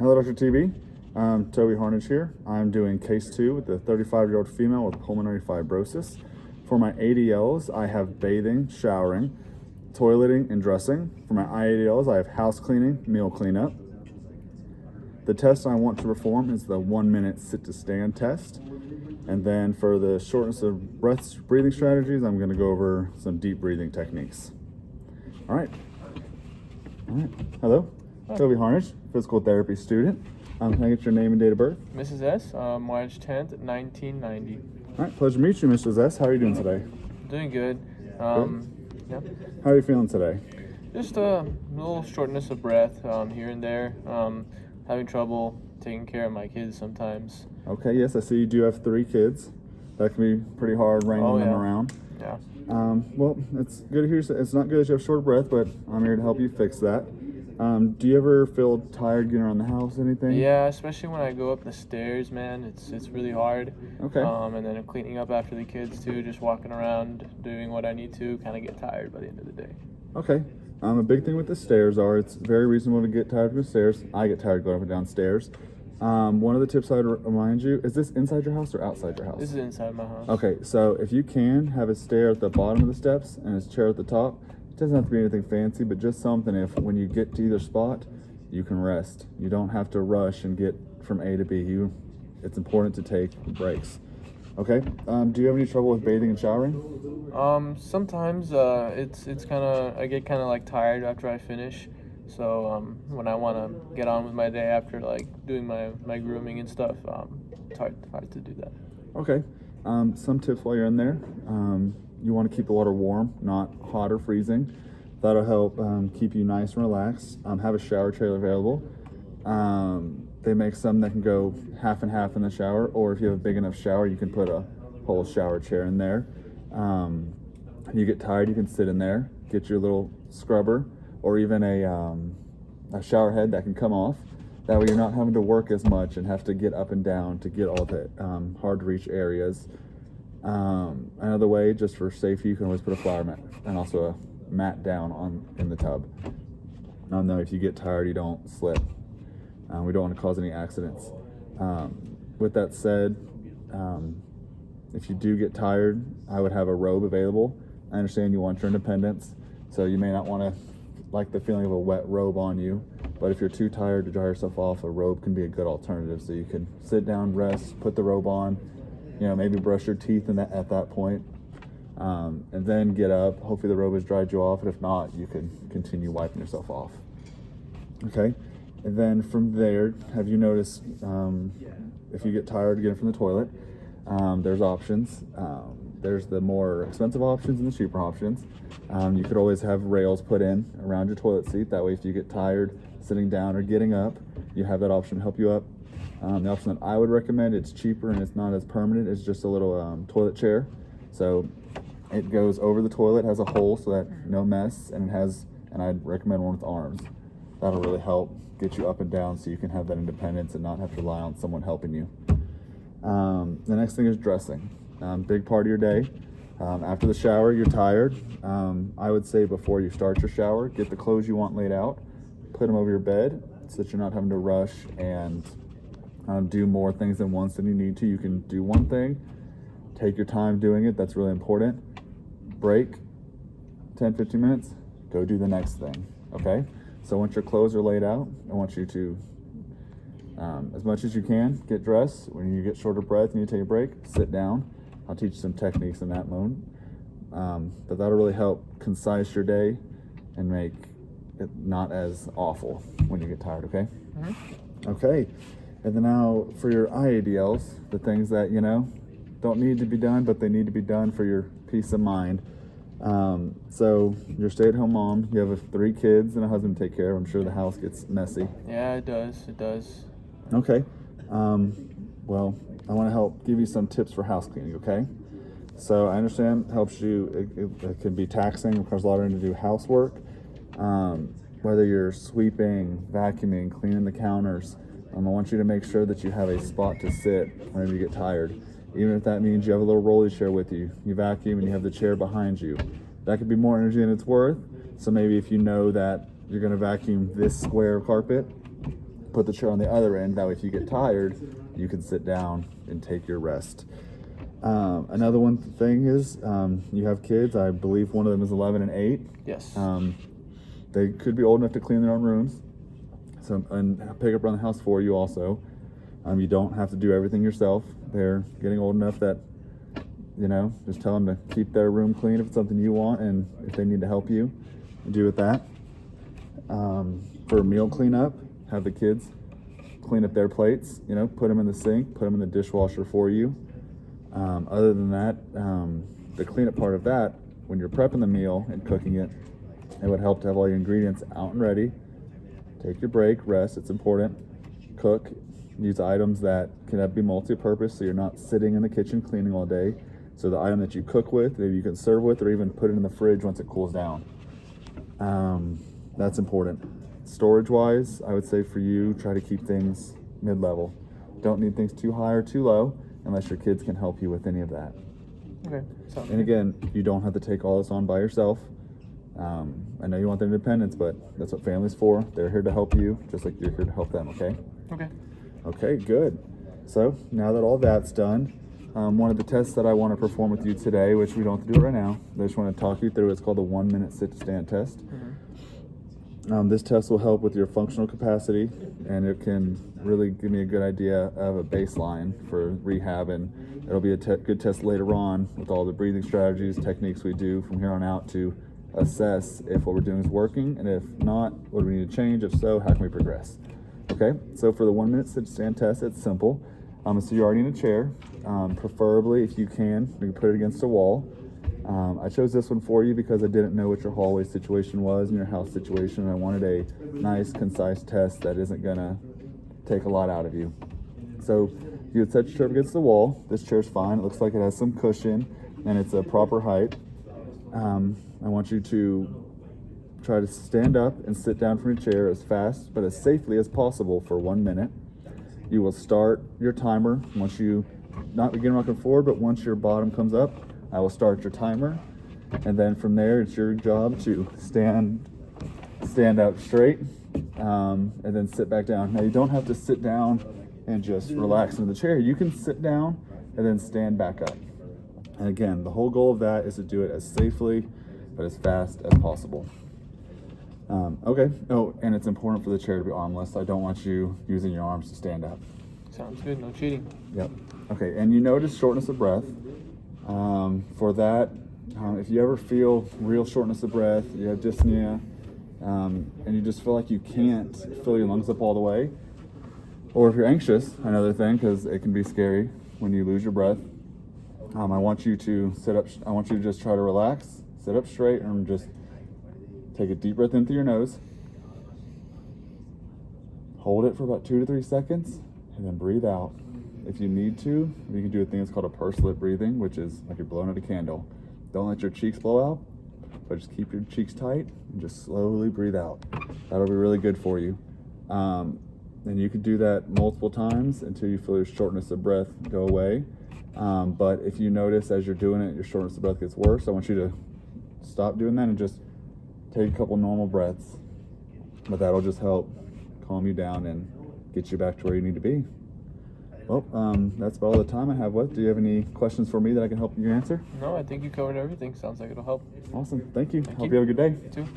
Hello, Dr. TB. Toby Harnage here. I'm doing case 2 with the 35-year-old female with pulmonary fibrosis. For my ADLs, I have bathing, showering, toileting, and dressing. For my IADLs, I have house cleaning, meal cleanup. The test I want to perform is the 1-minute sit-to-stand test. And then for the shortness of breath breathing strategies, I'm going to go over some deep breathing techniques. All right. Hello. Toby Harnage, physical therapy student. Can I get your name and date of birth? Mrs. S, March 10th, 1990. All right, pleasure to meet you, Mrs. S. How are you doing today? Doing good. Yeah. How are you feeling today? Just a little shortness of breath here and there. Having trouble taking care of my kids sometimes. Okay, yes, I see you do have 3 kids. That can be pretty hard wrangling them around. Yeah. Well, it's good to hear. It's not good that you have short breath, but I'm here to help you fix that. Do you ever feel tired getting around the house, anything? Yeah, especially when I go up the stairs, man. It's really hard. Okay. And then cleaning up after the kids too, just walking around, doing what I need to, kind of get tired by the end of the day. Okay. A big thing with the stairs it's very reasonable to get tired of the stairs. I get tired going up and down stairs. One of the tips I would remind you, is this inside your house or outside your house? This is inside my house. Okay, so if you can have a stair at the bottom of the steps and a chair at the top, it doesn't have to be anything fancy, but just something if when you get to either spot, you can rest. You don't have to rush and get from A to B. It's important to take breaks. Okay. Do you have any trouble with bathing and showering? Sometimes it's kind of, I get kind of like tired after I finish. So when I want to get on with my day after like doing my grooming and stuff, it's hard to do that. Okay. Some tips while you're in there. You want to keep the water warm, not hot or freezing. That'll help keep you nice and relaxed. Have a shower chair available. They make some that can go half and half in the shower, or if you have a big enough shower, you can put a whole shower chair in there. You get tired, you can sit in there, get your little scrubber, or even a shower head that can come off. That way you're not having to work as much and have to get up and down to get all the hard to reach areas. Another way, just for safety, you can always put a flower mat and also a mat down in the tub. Now, if you get tired, you don't slip. We don't want to cause any accidents. With that said, if you do get tired, I would have a robe available. I understand you want your independence, so you may not want to like the feeling of a wet robe on you, but if you're too tired to dry yourself off, a robe can be a good alternative. So you can sit down, rest, put the robe on, maybe brush your teeth at that point, and then get up. Hopefully the robe has dried you off, and if not, you can continue wiping yourself off. Okay, and then from there, have you noticed if you get tired getting from the toilet, there's options. There's the more expensive options and the cheaper options. You could always have rails put in around your toilet seat. That way, if you get tired sitting down or getting up, you have that option to help you up. The option that I would recommend, it's cheaper and it's not as permanent, is just a little toilet chair. So it goes over the toilet, has a hole so that no mess, and I'd recommend one with arms. That'll really help get you up and down so you can have that independence and not have to rely on someone helping you. The next thing is dressing. Big part of your day. After the shower, you're tired. I would say before you start your shower, get the clothes you want laid out, put them over your bed so that you're not having to rush and do more things than once than you need to. You can do one thing, take your time doing it. That's really important. Break 10-15 minutes, go do the next thing. Okay? So once your clothes are laid out, I want you to, as much as you can, get dressed. When you get short of breath and you take a break, sit down. I'll teach you some techniques in that mode. But that'll really help concise your day and make it not as awful when you get tired, okay? Mm-hmm. Okay. And then now for your IADLs, the things that, don't need to be done, but they need to be done for your peace of mind. So you're a stay-at-home mom, you have 3 kids and a husband to take care of. I'm sure the house gets messy. Yeah, it does. Okay. Well, I want to help give you some tips for house cleaning, okay? So I understand it helps you, it can be taxing, requires a lot of energy to do housework. Whether you're sweeping, vacuuming, cleaning the counters, I want you to make sure that you have a spot to sit whenever you get tired. Even if that means you have a little rolly chair with you, you vacuum and you have the chair behind you. That could be more energy than it's worth. So maybe if you know that you're going to vacuum this square of carpet, put the chair on the other end. That way, if you get tired, you can sit down and take your rest. Another one thing is you have kids. I believe one of them is 11 and 8. Yes. They could be old enough to clean their own rooms, and pick up around the house for you also. You don't have to do everything yourself. They're getting old enough that, just tell them to keep their room clean if it's something you want, and if they need to help you, do with that. For meal cleanup, have the kids clean up their plates, put them in the sink, put them in the dishwasher for you. Other than that, the cleanup part of that, when you're prepping the meal and cooking it, it would help to have all your ingredients out and ready. Take your break, rest, it's important. Cook, use items that can be multi-purpose so you're not sitting in the kitchen cleaning all day. So the item that you cook with, maybe you can serve with, or even put it in the fridge once it cools down. That's important. Storage-wise, I would say for you, try to keep things mid-level. Don't need things too high or too low unless your kids can help you with any of that. Okay. And again, you don't have to take all this on by yourself. I know you want their independence, but that's what family's for. They're here to help you, just like you're here to help them, okay? Okay. Okay, good. So now that all that's done, one of the tests that I want to perform with you today, which we don't have to do it right now, I just want to talk you through. It's called the 1-minute sit-to-stand test. Mm-hmm. This test will help with your functional capacity, and it can really give me a good idea of a baseline for rehab, and it'll be a good test later on with all the breathing strategies, techniques we do from here on out to assess if what we're doing is working, and if not, what do we need to change? If so, how can we progress? Okay, so for the 1-minute sit-to-stand test, it's simple. So you're already in a chair. Preferably, if you can, you can put it against a wall. I chose this one for you because I didn't know what your hallway situation was and your house situation, and I wanted a nice, concise test that isn't gonna take a lot out of you. So you would set your chair against the wall. This chair's fine. It looks like it has some cushion, and it's a proper height. I want you to try to stand up and sit down from your chair as fast but as safely as possible for 1 minute. You will start your timer once you, not begin rocking forward, but once your bottom comes up, I will start your timer. And then from there, it's your job to stand up straight, and then sit back down. Now you don't have to sit down and just relax in the chair. You can sit down and then stand back up. And again, the whole goal of that is to do it as safely but as fast as possible. Okay. Oh, and it's important for the chair to be armless. I don't want you using your arms to stand up. Sounds good. No cheating. Yep. Okay. And you notice shortness of breath. For that, if you ever feel real shortness of breath, you have dyspnea, and you just feel like you can't fill your lungs up all the way, or if you're anxious, another thing, because it can be scary when you lose your breath, I want you to sit up. I want you to just try to relax, sit up straight, and just take a deep breath in through your nose. Hold it for about 2 to 3 seconds, and then breathe out. If you need to, you can do a thing that's called a pursed lip breathing, which is like you're blowing out a candle. Don't let your cheeks blow out, but just keep your cheeks tight and just slowly breathe out. That'll be really good for you. And you can do that multiple times until you feel your shortness of breath go away. But if you notice as you're doing it, your shortness of breath gets worse, I want you to stop doing that and just take a couple normal breaths. But that'll just help calm you down and get you back to where you need to be. Well, that's about all the time I have left. Do you have any questions for me that I can help you answer? No, I think you covered everything. Sounds like it'll help. Awesome. Thank you. Thank Hope you. you have a good day. You too.